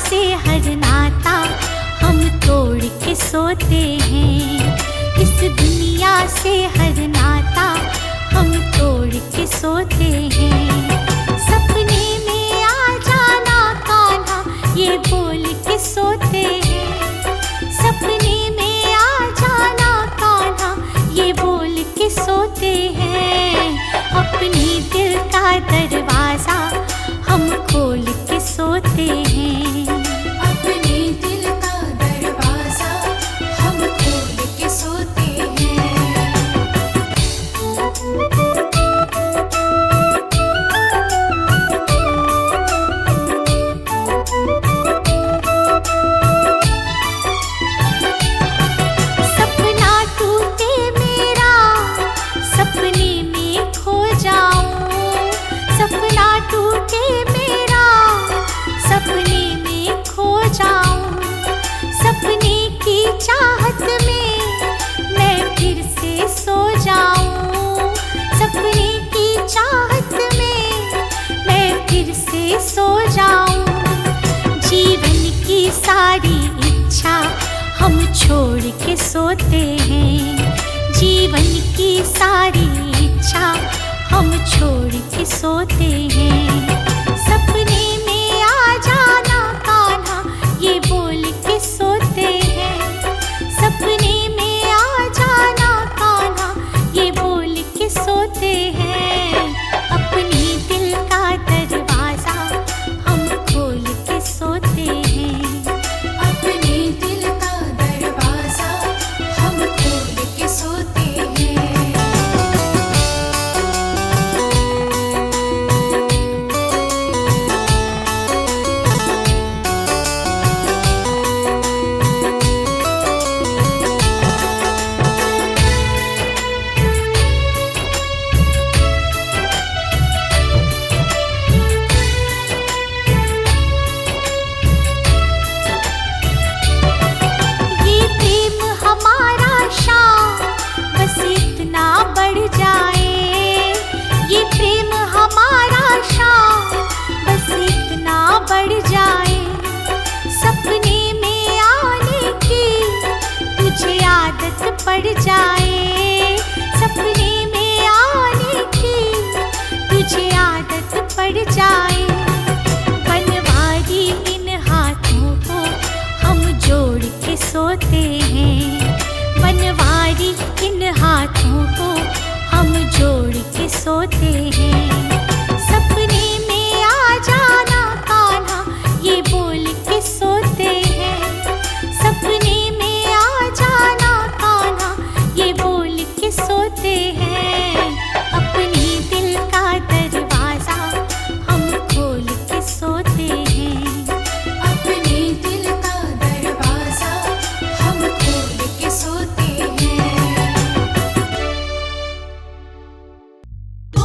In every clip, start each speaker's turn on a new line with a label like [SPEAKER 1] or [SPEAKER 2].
[SPEAKER 1] से हर नाता हम तोड़ के सोते हैं। इस दुनिया से हर नाता हम तोड़ के सोते हैं। सपने में आ जाना कान्हा ये बोल के सोते हैं। सपने में आ जाना कान्हा ये बोल के सोते हैं। अपने दिल का दरवाजा हम खोल के सोते हैं।
[SPEAKER 2] अपने दिल का दरवाजा हम खोल के सोते हैं।
[SPEAKER 1] सपना टूटे मेरा सपने में खो जाऊं। सपना टूटे मेरा सपने में खो जाऊं। सपने की चाहत में मैं फिर से सो जाऊं। सपने की चाहत में मैं फिर से सो जाऊं। जीवन की सारी इच्छा हम छोड़ के सोते हैं। जीवन की सारी इच्छा हम छोड़ के सोते हैं। सपने में आ जाना कान्हा ये बोल के सोते हैं। सपने में आ जाना कान्हा ये बोल के सोते हैं। अपने दिल का दरवाजा हम खोल के सोते हैं।
[SPEAKER 2] अपने दिल का दरवाजा हम खोल के सोते हैं।
[SPEAKER 1] ये प्रेम हमारा शाम बस इतना बढ़ जाए। ये प्रेम हमारा शाम बस इतना बढ़ जाए। सपने में आने की तुझे आदत पड़ जाए। सपने में आने की तुझे आदत पड़ जाए। बनवारी इन हाथों को हम जोड़ के सोते हैं। बनवारी इन हाथों को हम जोड़ के सोते हैं। सपने में आ जाना कान्हा ये बोल के सोते हैं। सपने में आ जाना कान्हा ये बोल के सोते हैं। अपने दिल का दरवाजा हम खोल के सोते हैं।
[SPEAKER 2] अपने दिल का दरवाजा हम खोल के सोते हैं। ओ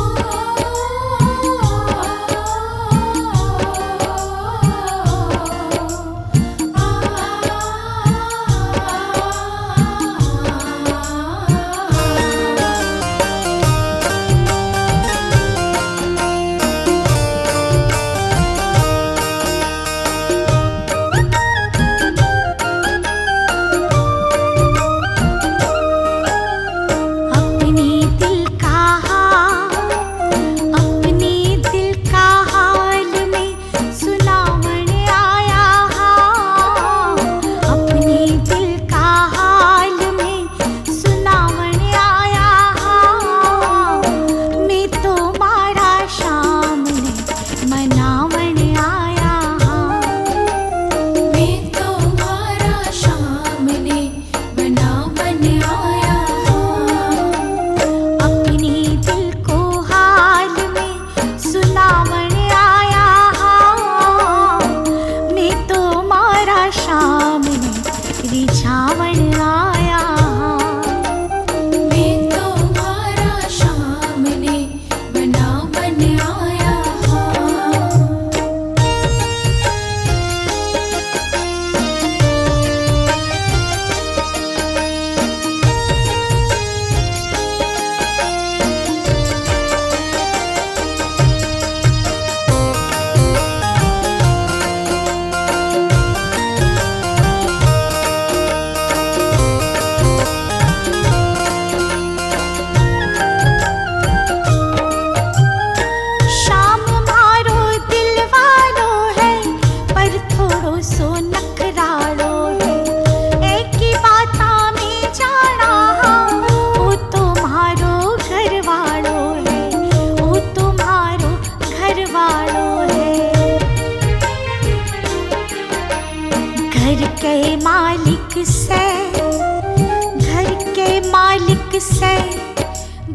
[SPEAKER 1] मालिक से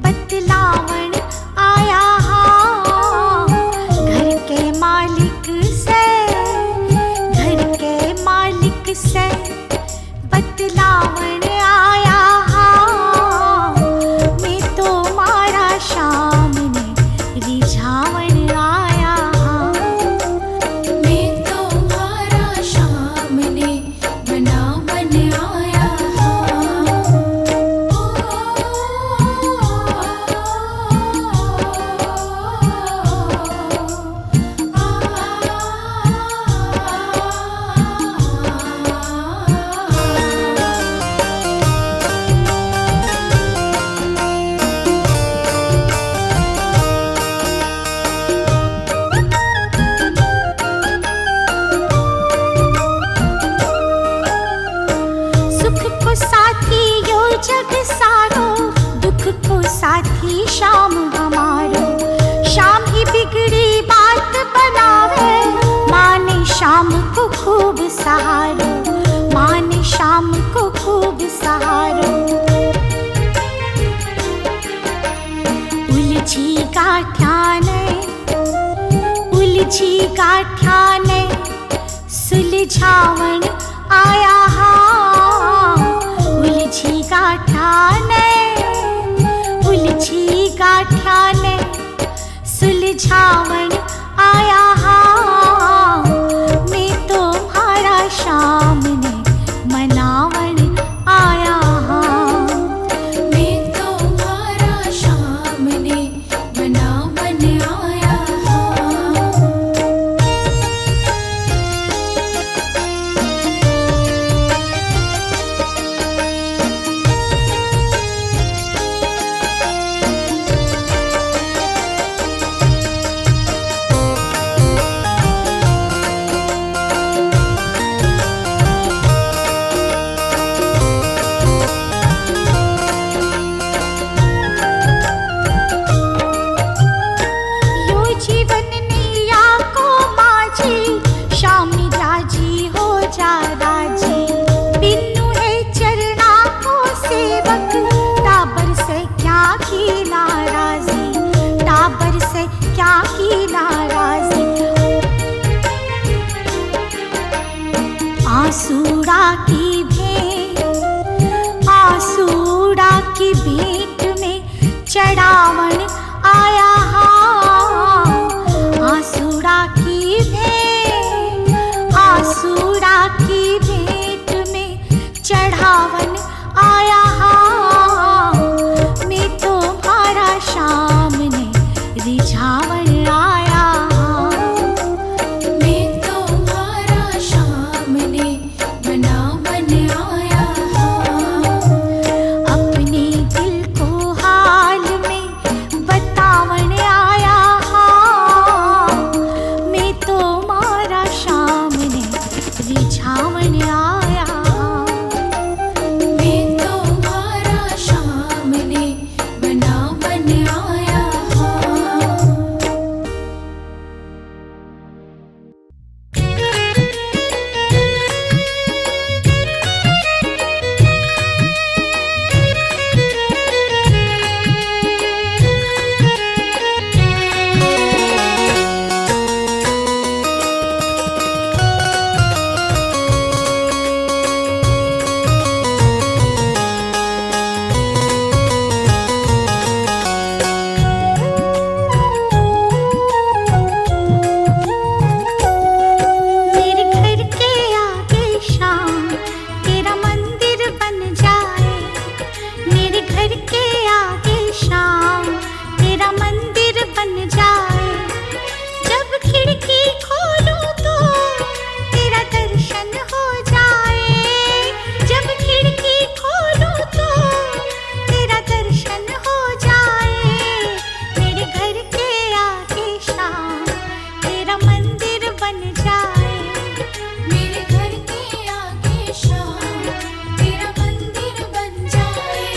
[SPEAKER 1] बतलावन आया हाँ। घर के मालिक से, घर के मालिक से बतलावन आया हाँ। मैं तो मारा शाम ने रिझावन आया हाँ।
[SPEAKER 2] मैं तुम्हारा शाम ने बनावन आया
[SPEAKER 1] सुख को साथी यो जग सारो, दुख को साथी शाम हमारो। शाम ही बिगड़ी बात बनावे, माने शाम को खूब सहारो, माने शाम को खूब सहारो। उलझी गाठियाने, उलझी गाठियाने सुलझावन आया हाँ। उलझी गाठियाने, उलझी गाठियाने सुलझावन आया हाँ। मैं तुम्हारा शाम ने मनावन आया हाँ।
[SPEAKER 2] मैं तुम्हारा शाम ने बनावन आया
[SPEAKER 1] यो जीवन निया को माझी, शाम राजी हो जा राजी। बिनु है चरना को सेवक, टाबर से क्या की नाराजी, टाबर से क्या की नाराजी। आसूड़ा की भेंट, आसूड़ा की भेंट में चढ़ावन आया हाँ। आसूड़ा की भेंट, आसूड़ा की भेंट में चढ़ावन आया हाँ। मैं तुम्हारा शाम ने रिझावन आया हाँ।
[SPEAKER 2] मैं तुम्हारा शाम ने बनावन आया
[SPEAKER 1] अपने दिल को हाल में बतावन आया हाँ। मैं तुम्हारा शाम ने रिझावन आया हाँ।
[SPEAKER 2] मैं तुम्हारा शाम ने बनावन आया
[SPEAKER 1] मेरे घर के आगे शाम तेरा मंदिर बन जाए। मेरे घर के आगे शाम तेरा मंदिर बन जाए। जब खिड़की खोलूं तो तेरा दर्शन हो जाए। जब खिड़की खोलूं तो तेरा दर्शन हो जाए। मेरे घर के आगे शाम तेरा मंदिर बन जाए।
[SPEAKER 2] मेरे घर के आगे शाम तेरा मंदिर बन जाए।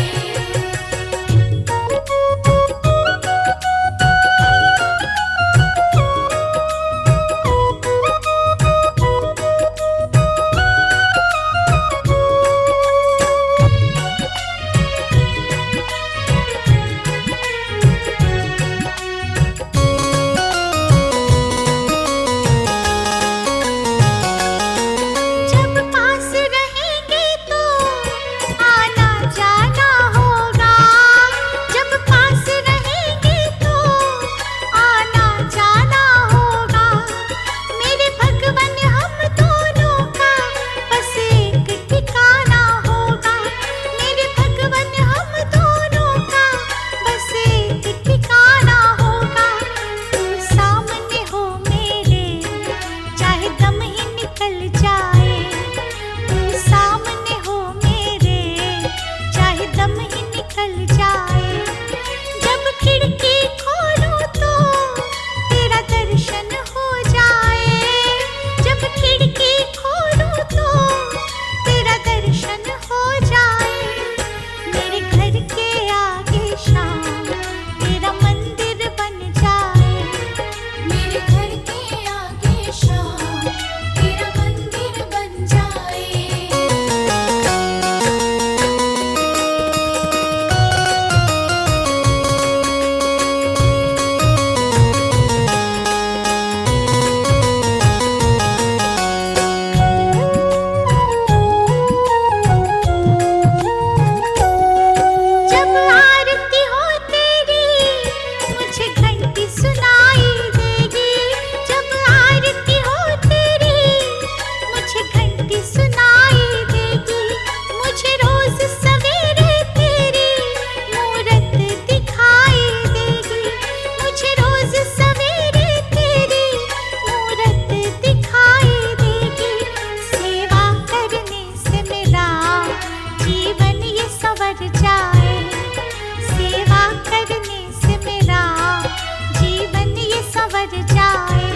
[SPEAKER 1] संवर जाए।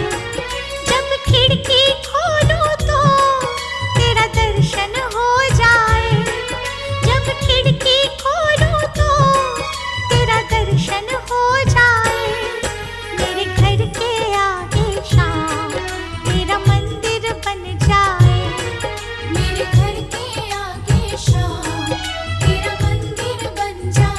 [SPEAKER 1] जब खिड़की खोलूं तो तेरा दर्शन हो जाए। जब खिड़की खोलूं तो तेरा दर्शन हो जाए। मेरे घर के आगे शाम तेरा मंदिर बन जाए।
[SPEAKER 2] मेरे घर के आगे शाम तेरा मंदिर बन जाए।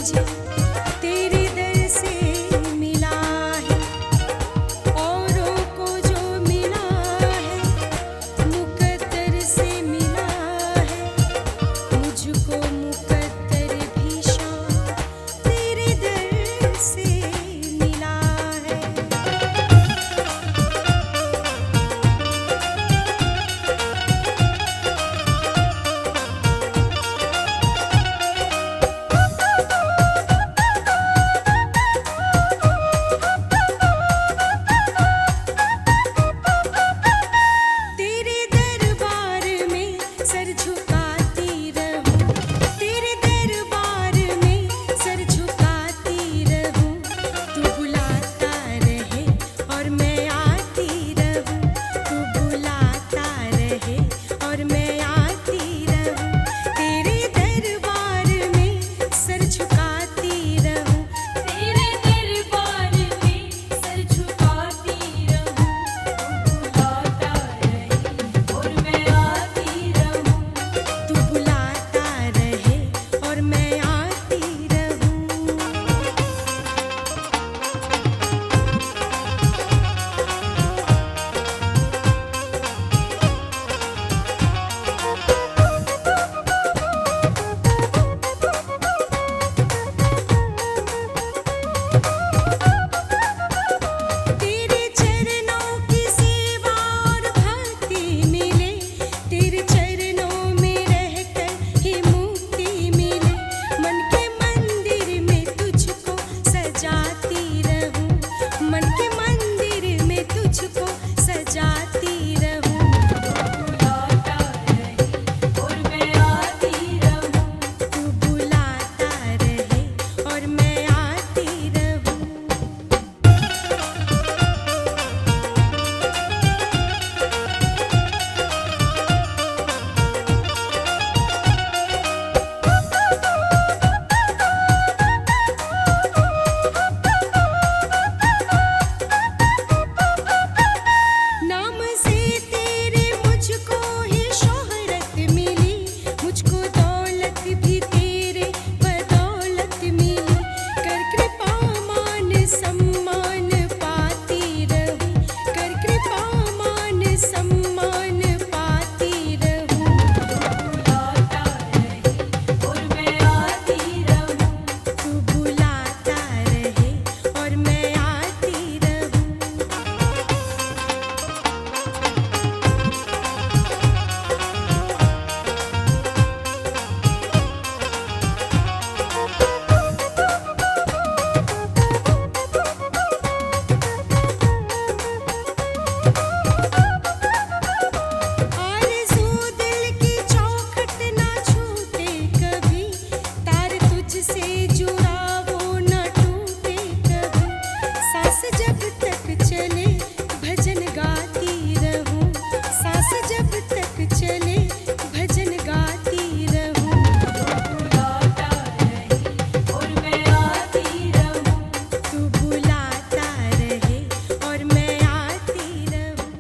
[SPEAKER 3] मुझे तेरे दर से मिला है। औरों को जो मिला है मुकद्दर से मिला है, मुझको मुकद्दर भी शाम तेरे दर से मिला है। तेरे दरबार में सर झुकाती रहूं, तेरे दरबार में सर झुकाती रहूं। तू बुलाता रहे और मैं आती रहूं, तू बुलाता रहे और मैं आती रहूं। तेरे दरबार में सर झुकाती रहूं, तेरे दरबार में सर झुकाती रहूं। तू बुलाता रहे और मैं आती रहूं। तेरे चरणों की सेवा और भक्ति मिले, तेरे चरणों में रहकर ही मुक्ति मिले। मन के मंदिर में तुझको सजाती रहूं, मन के मंदिर में तुझको सजाती रहूं। तू बुलाता रहे और मैं आती रहूं। नाम से तेरे मुझको ही शोहरत मिली, मुझको दौलत भी तेरे बदौलत मिली। कर कृपा मान सम्मान पाती रहूं, कर कृपा मान सम्मान पाती रहूं। तू बुलाता रहे और मैं आती रहूं। आरज़ू दिल की चौखट ना छूटे कभी, तार तुझसे जुड़ा वो ना टूटे कभी। सांस जब तक चले भजन गाती रहूं, सांस जब तक चले भजन गाती रहूं। तू बुलाता रहे और मैं आती रहूं।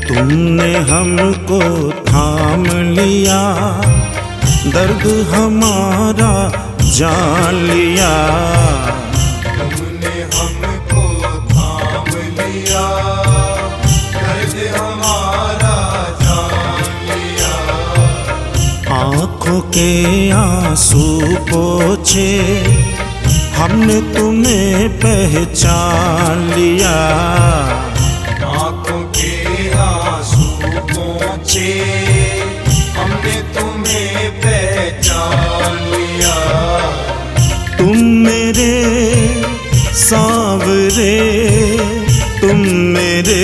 [SPEAKER 4] तुमने हमको थाम लिया, दर्द हमारा जान लिया।
[SPEAKER 5] तुमने हमको थाम लिया, दर्द हमारा जान लिया।
[SPEAKER 4] आँखों के आंसू पोंछे, हमने तुम्हें पहचान लिया।
[SPEAKER 5] आँखों के आंसू पोंछे, हमने तुम्हें पहचान लिया।
[SPEAKER 4] तुम मेरे सांवरे, तुम मेरे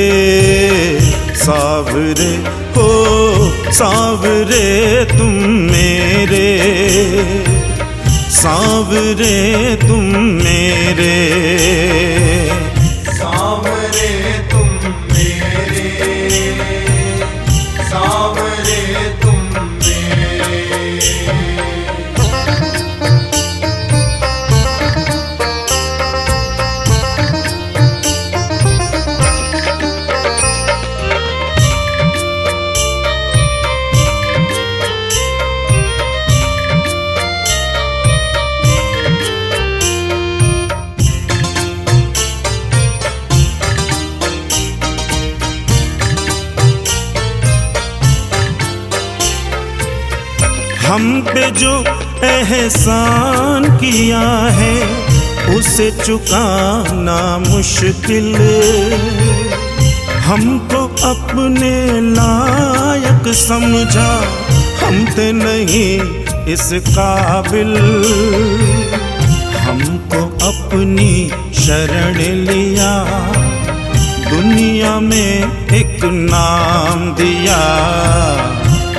[SPEAKER 4] सांवरे हो, सावरे तुम मेरे, सावरे तुम मेरे,
[SPEAKER 5] सावरे तुम मेरे, सावरे तुम मेरे।
[SPEAKER 4] हम पे जो एहसान किया है उसे चुकाना मुश्किल, हमको अपने लायक समझा, हम थे नहीं इस काबिल, हमको अपनी शरण लिया, दुनिया में एक नाम दिया,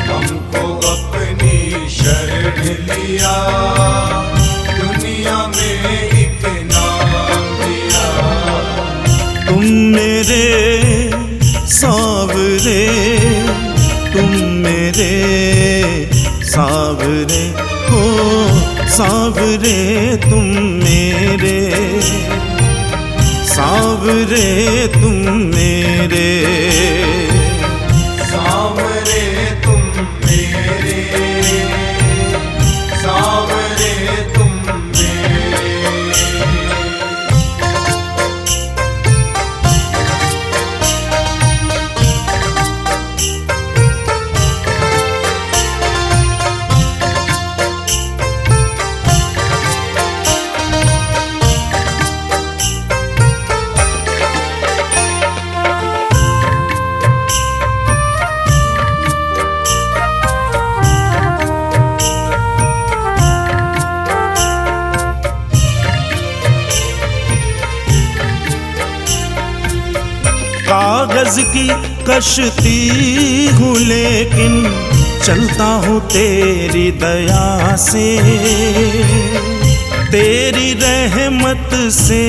[SPEAKER 5] हमको अपनी शरण लिया, दुनिया में एक नाम दिया।
[SPEAKER 4] तुम मेरे सावरे, तुम मेरे सावरे, हो सावरे तुम मेरे, सावरे तुम मेरे,
[SPEAKER 5] सावरे तुम मेरे, सावरे तुम मेरे।
[SPEAKER 4] कागज की कश्ती हूँ लेकिन चलता हूँ तेरी दया से, तेरी रहमत से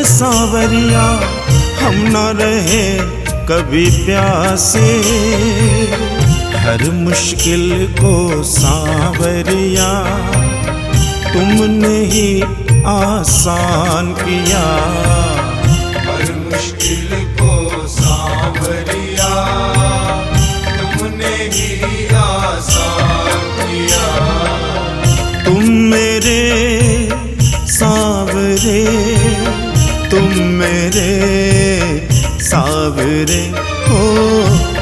[SPEAKER 4] सावरिया हम न रहे कभी प्यासे, हर मुश्किल को सावरिया तुमने ही आसान किया,
[SPEAKER 5] हर मुश्किल को सावरिया तुमने ही आसान किया।
[SPEAKER 4] तुम मेरे सावरे, तुम मेरे सावरे, हो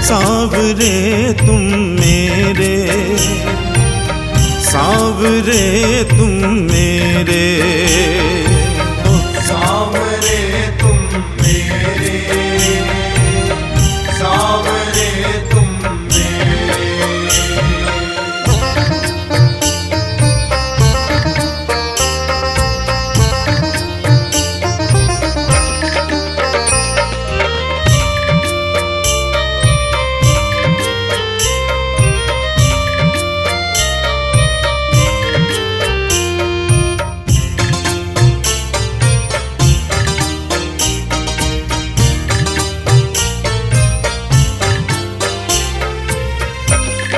[SPEAKER 4] सावरे तुम मेरे, सावरे तुम मेरे, हो
[SPEAKER 5] सावरे तुम मेरे, सावरे तुम मेरे।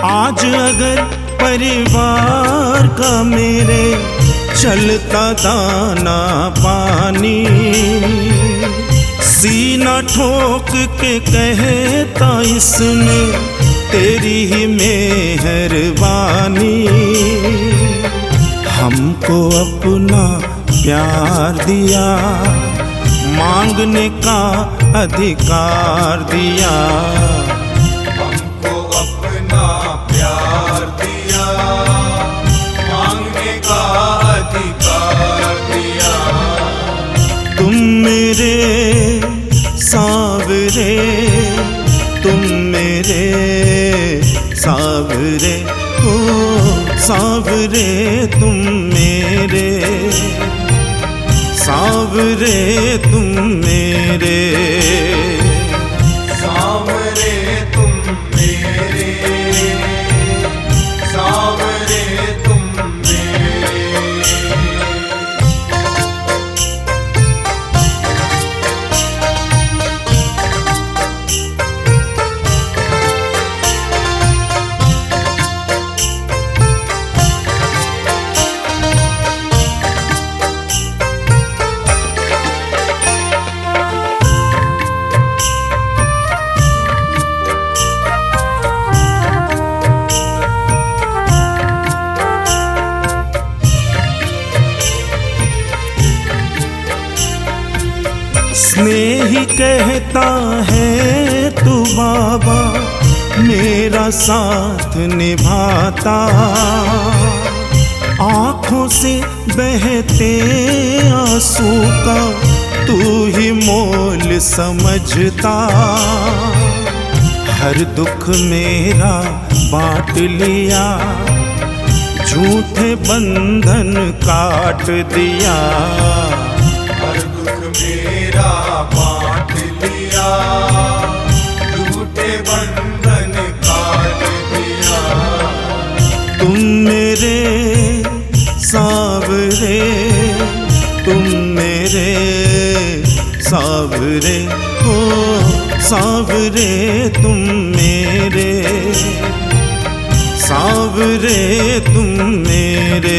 [SPEAKER 4] आज अगर परिवार का मेरे चलता दाना पानी, सीना ठोक के कहता इसमें तेरी ही मेहरबानी, हमको अपना प्यार दिया, मांगने का अधिकार दिया,
[SPEAKER 5] हमको अपना प्यार दिया, मांगने का अधिकार दिया।
[SPEAKER 4] तुम मेरे सावरे, तुम मेरे सावरे, हो सावरे तुम मेरे, सावरे तुम मेरे,
[SPEAKER 5] सावरे तुम मेरे,
[SPEAKER 4] यही कहता है तू बाबा मेरा साथ निभाता, आँखों से बहते आंसू का तू ही मोल समझता, हर दुख मेरा बांट लिया, झूठे बंधन काट दिया,
[SPEAKER 5] हर दुख मेरा बांट लिया, झूठे बंधन काट दिया।
[SPEAKER 4] तुम मेरे सावरे, तुम मेरे सावरे हो, सावरे तुम मेरे, सावरे तुम मेरे।